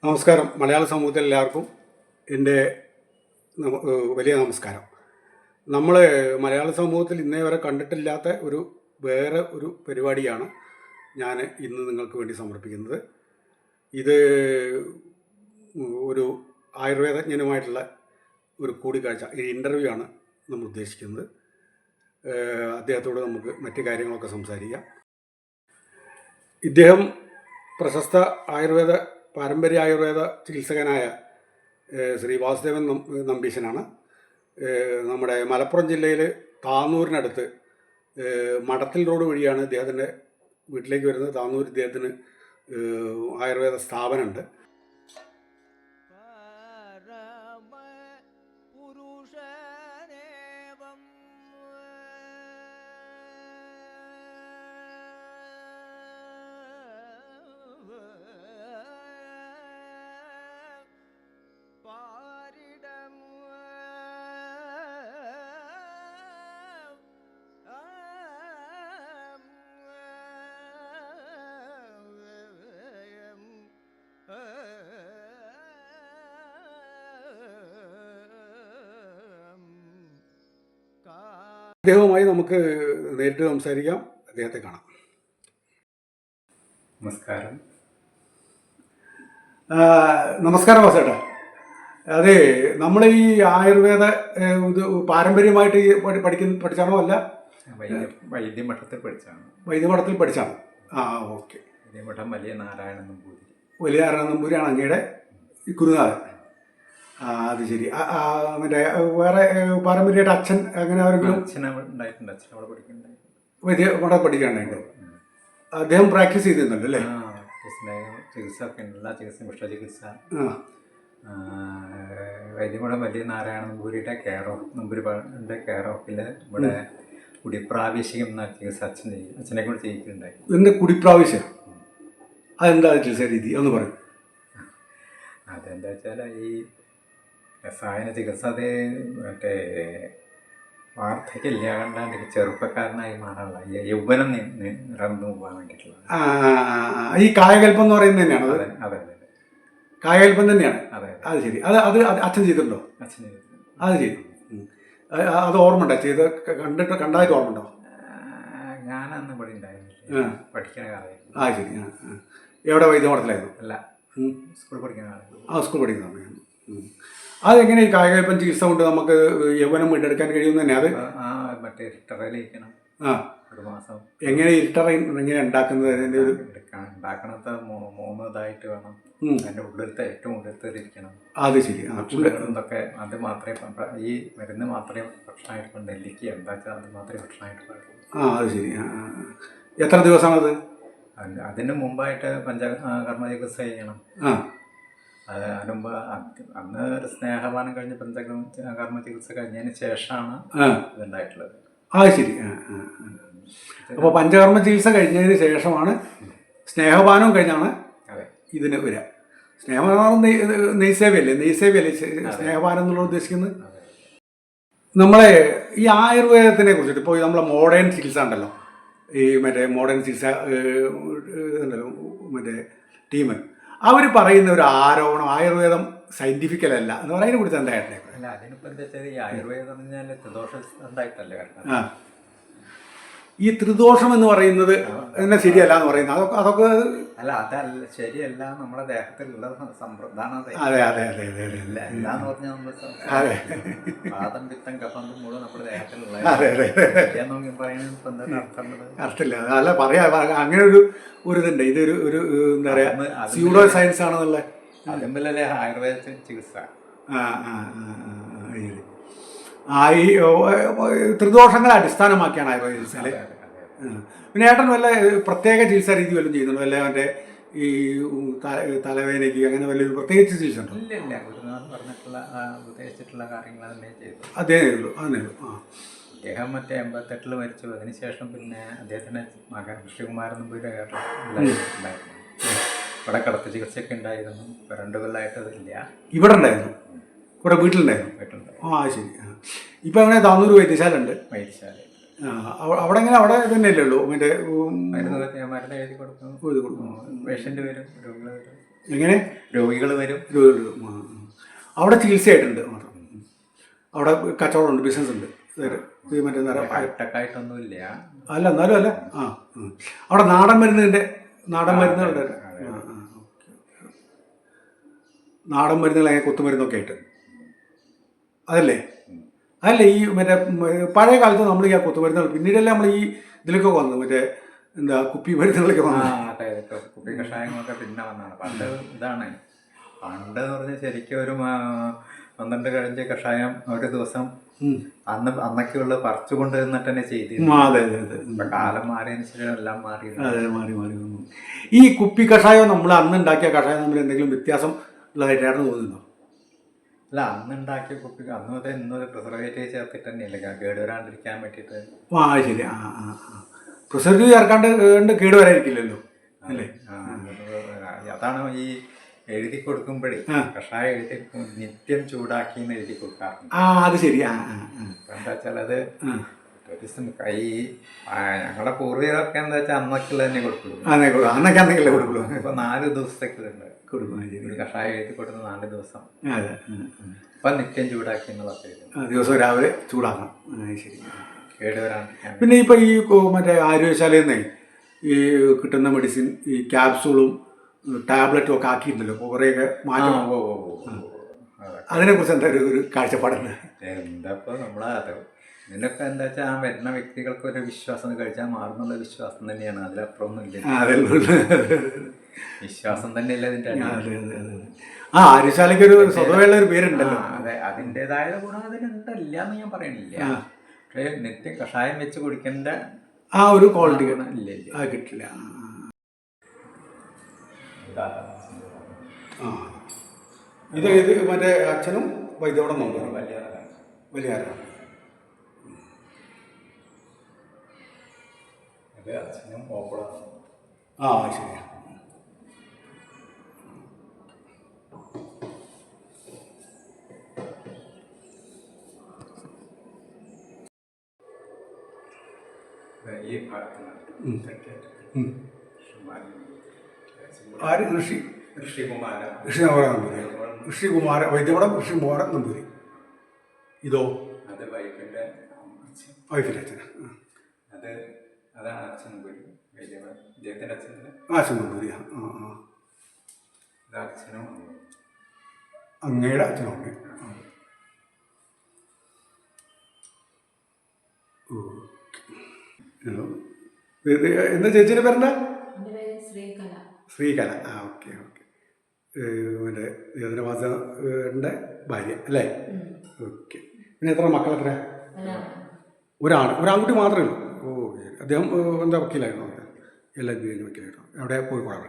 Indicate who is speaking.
Speaker 1: നമസ്കാരം. മലയാള സമൂഹത്തിൽ എല്ലാവർക്കും എൻ്റെ വലിയ നമസ്കാരം. നമ്മൾ മലയാള സമൂഹത്തിൽ ഇന്നേ വരെ കണ്ടിട്ടില്ലാത്ത വേറെ ഒരു പരിപാടിയാണ് ഞാൻ ഇന്ന് നിങ്ങൾക്ക് വേണ്ടി സമർപ്പിക്കുന്നത്. ഇത് ഒരു ആയുർവേദജ്ഞനുമായിട്ടുള്ള ഒരു കൂടിക്കാഴ്ച, ഒരു ഇൻ്റർവ്യൂ ആണ് നമ്മൾ ഉദ്ദേശിക്കുന്നത്. അദ്ദേഹത്തോട് നമുക്ക് മറ്റു കാര്യങ്ങളൊക്കെ സംസാരിക്കാം. ഇദ്ദേഹം പ്രശസ്ത പാരമ്പര്യ ആയുർവേദ ചികിത്സകനായ ശ്രീ വാസുദേവൻ നമ്പീശനാണ്. നമ്മുടെ മലപ്പുറം ജില്ലയിൽ താന്നൂരിനടുത്ത് മടത്തിൽ റോഡ് വഴിയാണ് ഇദ്ദേഹത്തിൻ്റെ വീട്ടിലേക്ക് വരുന്നത്. താന്നൂർ ഇദ്ദേഹത്തിന് ആയുർവേദ സ്ഥാപനമുണ്ട്. അദ്ദേഹവുമായി നമുക്ക് നേരിട്ട് സംസാരിക്കാം. അദ്ദേഹത്തെ കാണാം.
Speaker 2: നമസ്കാരം.
Speaker 1: നമസ്കാരം വാസേട്ടാ. അതെ, നമ്മൾ ഈ ആയുർവേദ ഇത് പാരമ്പര്യമായിട്ട് പഠിച്ചാണോ അല്ല
Speaker 2: വൈദ്യമഠത്തിൽ പഠിച്ചാണ്?
Speaker 1: വൈദ്യമഠത്തിൽ പഠിച്ചാണ്. ഓക്കെ.
Speaker 2: വൈദ്യമഠം വലിയ നാരായണ
Speaker 1: നമ്പൂരിയാണ് അങ്ങയുടെ ഗുരുനാഥൻ. അത് ശരി. മറ്റേ വേറെ പാരമ്പര്യമായിട്ട് അച്ഛൻ അങ്ങനെ ആരെങ്കിലും? വൈദ്യമഠം പഠിക്കാനുണ്ടായിട്ട് അദ്ദേഹം പ്രാക്ടീസ് ചെയ്തിരുന്നല്ലോ അല്ലേ?
Speaker 2: ചികിത്സ ഒക്കെ എല്ലാ ചികിത്സയും വിഷചികിത്സ. വൈദ്യമഠം വലിയ നാരായണ നമ്പൂരിയുടെ നമ്പൂരിയുടെ കെയർ ഓഫിൽ ഇവിടെ കുടിപ്രാവശ്യം എന്ന ചികിത്സ അച്ഛനെ കൊണ്ട് ചെയ്യിക്കുന്നുണ്ടായി.
Speaker 1: എന്താ കുടിപ്രാവശ്യം? അതെന്താ ചികിത്സാ രീതി ഒന്ന് പറയും?
Speaker 2: അതെന്താ വെച്ചാൽ ഈ രസായന ചികിത്സ അത് മറ്റേ വാർദ്ധക്യമില്ല കണ്ടാണ്ട് ചെറുപ്പക്കാരനായി മാറാനുള്ള യൗവനം നിറന്നു പോകാൻ വേണ്ടിയിട്ടുള്ള
Speaker 1: ഈ കായകൽപ്പം എന്ന് പറയുന്നത് തന്നെയാണ്.
Speaker 2: അതെ അതെ അതെ,
Speaker 1: കായകൽപ്പം തന്നെയാണ്.
Speaker 2: അതെ.
Speaker 1: അത് ശരി. അത് അച്ഛൻ ചെയ്തിട്ടുണ്ടോ?
Speaker 2: അച്ഛൻ ചെയ്തിട്ടുണ്ട്.
Speaker 1: അത് ശരി. അത് ഓർമ്മ ഉണ്ടോ? കണ്ടായിട്ട് ഓർമ്മ ഉണ്ടോ?
Speaker 2: ഞാനന്ന് ഇവിടെ ഉണ്ടായിരുന്നു, പഠിക്കുന്ന കാലമായിരുന്നു.
Speaker 1: ശരി. എവിടെ വൈദ്യമഠത്തിലായിരുന്നു?
Speaker 2: അല്ല, സ്കൂളിൽ പഠിക്കുന്ന കാലം.
Speaker 1: സ്കൂൾ പഠിക്കുന്ന സമയമാണ്. അതെങ്ങനെ ഈ കായകൽപ്പം ചികിത്സ കൊണ്ട് നമുക്ക് യൗവനം വീണ്ടെടുക്കാൻ കഴിയുമെന്ന് തന്നെ? അത്
Speaker 2: മറ്റേ ഇരിട്ടറയിലേക്കണം ഒരു മാസം.
Speaker 1: എങ്ങനെ ഇരിട്ടറ എങ്ങനെ ഉണ്ടാക്കുന്നത്? അതിൻ്റെ ഒരു
Speaker 2: ഉണ്ടാക്കണത് 3 ഇതായിട്ട് വേണം. അതിൻ്റെ ഉള്ളിലത്തെ ഏറ്റവും ഉള്ളിലത്തേലിരിക്കണം.
Speaker 1: അത് ശരി.
Speaker 2: ഇതൊക്കെ അത് മാത്രമേ ഈ മരുന്ന് മാത്രമേ ഭക്ഷണമായിട്ട് നെല്ലിക്ക് എന്താ വെച്ചാൽ അത് മാത്രമേ ഭക്ഷണമായിട്ട് പാടുള്ളൂ.
Speaker 1: അത് ശരി. എത്ര ദിവസമാണത്?
Speaker 2: അതിന് മുമ്പായിട്ട് പഞ്ചകർമ്മ ചികിത്സ ചെയ്യണം. അതിന് മുമ്പ് അന്ന് ഒരു സ്നേഹപാനം കഴിഞ്ഞ് പഞ്ചകർമ്മ ചികിത്സ കഴിഞ്ഞതിന് ശേഷമാണ് ഇതുണ്ടായിട്ടുള്ളത്.
Speaker 1: ശരി. അപ്പോൾ പഞ്ചകർമ്മ ചികിത്സ കഴിഞ്ഞതിന് ശേഷമാണ്, സ്നേഹപാനവും കഴിഞ്ഞാണ് ഇതിന് വരിക. സ്നേഹപാനം നെയ്സേവയല്ലേ? സ്നേഹപാനം എന്നുള്ള ഉദ്ദേശിക്കുന്നത്. നമ്മളെ ഈ ആയുർവേദത്തിനെ കുറിച്ചിട്ട് ഇപ്പോൾ നമ്മളെ മോഡേൺ ചികിത്സ ഉണ്ടല്ലോ, ഈ മറ്റേ മോഡേൺ ചികിത്സ ഉണ്ടല്ലോ, മറ്റേ ടീം, അവർ പറയുന്ന ഒരു ആരോപണം ആയുർവേദം സയന്റിഫിക്കലല്ല എന്ന് പറയുന്നതിനെ കുറിച്ച് എന്തായിട്ടേ?
Speaker 2: അല്ല, അതിനിപ്പോൾ എന്താ വെച്ചാൽ ഈ ആയുർവേദം എന്ന് പറഞ്ഞാൽ ത്രിദോഷം ഉണ്ടായിട്ടല്ലേ കാരണം.
Speaker 1: ഈ ത്രിദോഷം എന്ന് പറയുന്നത് തന്നെ ശരിയല്ല എന്ന് പറയുന്നത് അതൊക്കെ
Speaker 2: അല്ല, അതല്ല ശരിയല്ല. നമ്മുടെ ദേഹത്തിലുള്ള സമ്പ്രദാനം.
Speaker 1: അതെ അതെ അതെ അതെ
Speaker 2: എല്ലാന്ന് പറഞ്ഞാൽ നമ്മൾ പാദം പിത്തം കഫം മുഴുവൻ നമ്മുടെ ദേഹത്തിലുള്ള
Speaker 1: അർത്ഥമില്ല. അല്ല പറയാ, അങ്ങനെ ഒരു ഇതുണ്ട്. ഇതൊരു എന്താ പറയാ, സ്യൂഡോ സയൻസ് ആണെന്നുള്ള
Speaker 2: അതുമ്പോഴല്ലേ ആയുർവേദ ചികിത്സ.
Speaker 1: ഈ ത്രിദോഷങ്ങളെ അടിസ്ഥാനമാക്കിയാണ് ആയുർവേദ ചികിത്സ അല്ലേ? പിന്നെ ഏട്ടൻ വല്ല പ്രത്യേക ചികിത്സാ രീതി വല്ലതും ചെയ്യുന്നുണ്ടോ? അല്ലെ അവൻ്റെ ഈ തലവേദനയ്ക്ക് അങ്ങനെ വലിയൊരു പ്രത്യേകിച്ച് ചികിത്സ ഉണ്ടോ?
Speaker 2: ഇല്ല, ഗുരുനാഥൻ പറഞ്ഞിട്ടുള്ള ഉദ്ദേശിച്ചിട്ടുള്ള കാര്യങ്ങൾ തന്നെ ചെയ്തു.
Speaker 1: അതേ ഉള്ളൂ.
Speaker 2: അദ്ദേഹം മറ്റേ 88 മരിച്ചു. അതിനുശേഷം പിന്നെ അദ്ദേഹത്തിൻ്റെ മകൻ കൃഷ്ണകുമാരൻ നമ്പൂരി ഉണ്ടായിരുന്നു. ഇവിടെ കിടത്ത ചികിത്സയൊക്കെ ഉണ്ടായിരുന്നു. 2 കൊല്ലമായിട്ട് അതില്ല.
Speaker 1: ഇവിടെ ഉണ്ടായിരുന്നു? ഇവിടെ വീട്ടിലുണ്ടായിരുന്നു? ശരി. ഇപ്പം അങ്ങനെ താന്നൂർ വൈദ്യശാല ഉണ്ട്. അവിടെ എങ്ങനെ? അവിടെ തന്നെയല്ലേ ഉള്ളൂ? മറ്റേ
Speaker 2: മരുന്ന് എഴുതി കൊടുക്കും, പേഷ്യൻ്റ് വരും, രോഗികൾ വരും.
Speaker 1: എങ്ങനെ
Speaker 2: രോഗികൾ വരും.
Speaker 1: അവിടെ ചികിത്സയായിട്ടുണ്ട് മാത്രം. അവിടെ കച്ചവടമുണ്ട്, ബിസിനസ് ഉണ്ട്. മറ്റേ
Speaker 2: ഹൈടെക്കായിട്ടൊന്നുമില്ല.
Speaker 1: അല്ല എന്നാലും അല്ല. അവിടെ നാടൻ മരുന്നുകളുടെ നാടൻ മരുന്നുകൾ, കുത്തുമരുന്നൊക്കെ ആയിട്ട് അതല്ലേ ഈ മറ്റേ പഴയ കാലത്ത് നമ്മൾ ഈ കുത്തുമരുന്നുകൾ, പിന്നീടല്ലേ നമ്മൾ ഈ ഇതിലൊക്കെ വന്നു, മറ്റേ എന്താ കുപ്പി മരുന്നുകളൊക്കെ വന്നു.
Speaker 2: അതെ, കുപ്പി കഷായങ്ങളൊക്കെ പിന്നെ വന്നതാണ്. പണ്ട് ഇതാണ്, പണ്ട് എന്ന് പറഞ്ഞാൽ ശരിക്കും ഒരു 12 കഴിഞ്ഞ കഷായം ഒരു ദിവസം അന്നൊക്കെയുള്ള പറിച്ചു കൊണ്ടുവന്നിട്ട് തന്നെ ചെയ്തിരുന്നു. ഇപ്പൊ കാലം മാറിയതിനു ശേഷം എല്ലാം മാറി
Speaker 1: വന്നു. ഈ കുപ്പി കഷായം നമ്മൾ അന്ന് ഉണ്ടാക്കിയ കഷായം തമ്മിൽ എന്തെങ്കിലും വ്യത്യാസം ഉള്ളതായിട്ടാണ് തോന്നുന്നുണ്ടോ?
Speaker 2: അല്ല, അന്ന് ഉണ്ടാക്കിയ കുപ്പി അന്ന് മുതൽ ഇന്നത് പ്രിസർവേറ്റീവ് ചേർത്തിട്ട് തന്നെയല്ലേ, കേടുവരാണ്ടിരിക്കാൻ വേണ്ടിയിട്ട്.
Speaker 1: ശരി. പ്രിസർവേറ്റീവ് ചേർക്കാണ്ട് കേടുവരാതിരിക്കില്ലല്ലോ അല്ലേ?
Speaker 2: അതാണ് ഈ എഴുതി കൊടുക്കുമ്പോഴേ കഷായം എഴുതി നിത്യം ചൂടാക്കി എന്ന് എഴുതി കൊടുക്കാറുണ്ട്.
Speaker 1: അത് ശരി.
Speaker 2: എന്താ വെച്ചാൽ അത് ഞങ്ങളുടെ പൂർവികരൊക്കെ എന്താ വെച്ചാൽ അന്നൊക്കെയുള്ള തന്നെ കൊടുക്കുള്ളൂ. ഇപ്പൊ 4 ദിവസത്തേക്കുണ്ട് കൊടുക്കും. കഷായം എഴുതി കൊടുക്കുന്ന 4 ദിവസം. ഇപ്പൊ നിത്യം ചൂടാക്കി എന്നുള്ളതൊക്കെ
Speaker 1: ദിവസം രാവിലെ ചൂടാക്കണം. ശരി.
Speaker 2: കേടുവരാൻ.
Speaker 1: പിന്നെ ഇപ്പൊ ഈ മറ്റേ ആരോഗ്യശാലയിൽ നിന്ന് ഈ കിട്ടുന്ന മെഡിസിൻ, ഈ ക്യാപ്സൂളും ടാബ്ലറ്റും ഒക്കെ ആക്കിയിട്ടുണ്ടല്ലോ, കുറേയൊക്കെ മാറ്റം. അതിനെക്കുറിച്ച് എന്താ ഒരു കാഴ്ചപ്പാടുണ്ട്?
Speaker 2: എന്താ ഇപ്പൊ നമ്മളത് ഇതിലൊക്കെ എന്താ വെച്ചാൽ ആ വരുന്ന വ്യക്തികൾക്ക് ഒരു വിശ്വാസം കഴിച്ചാൽ മാറുന്നുള്ള വിശ്വാസം തന്നെയാണ്. അതിലപ്പുറമൊന്നും ഇല്ല. വിശ്വാസം തന്നെയല്ല ഇതിന്റെ.
Speaker 1: ആര്യശാലയ്ക്ക് ഒരു സ്വതവേയുള്ള ഒരു പേരുണ്ടല്ലോ.
Speaker 2: അതെ, അതിൻ്റെതായ ഗുണം അതിനുണ്ടല്ല എന്ന് ഞാൻ പറയണില്ല. പക്ഷേ നിത്യം കഷായം വെച്ച് കുടിക്കേണ്ട
Speaker 1: ഒരു ക്വാളിറ്റി
Speaker 2: ഇല്ല,
Speaker 1: കിട്ടില്ല. ഇത് മറ്റേ അച്ഛനും വൈദ്യവിടെ നോക്കണം. വലിയ
Speaker 2: അച്ഛനും ഓപ്പളാണ്.
Speaker 1: ശരി.
Speaker 2: ഈ ഭാഗത്ത്
Speaker 1: ഋഷികുമാര വൈദ്യകുളം ഋഷികുമാരൻ നമ്പൂരി. ഇതോ?
Speaker 2: അത് വൈഫിൻ്റെ
Speaker 1: അച്ഛനാ.
Speaker 2: അതാണ് അച്ഛൻ നമ്പൂരി, ഇദ്ദേഹത്തിൻ്റെ അച്ഛൻ്റെ
Speaker 1: അച്ഛൻ നമ്പൂരി.
Speaker 2: അച്ഛനും
Speaker 1: അങ്ങയുടെ അച്ഛനുണ്ട്. എന്താ ചേച്ചിയുടെ പേരെന്താ? ശ്രീകല. ഓക്കെ. മറ്റേ ദേവനവാസന്റെ ഭാര്യ അല്ലേ? ഓക്കെ. പിന്നെ എത്ര മക്കൾ? എത്ര? ഒരാൺകുട്ടി മാത്രമേ ഉള്ളൂ. അദ്ദേഹം എന്താ വക്കീലായിരുന്നു? LLB കഴിഞ്ഞ വക്കീലായിരുന്നു. എവിടെ? കോഴിക്കോടാണ്.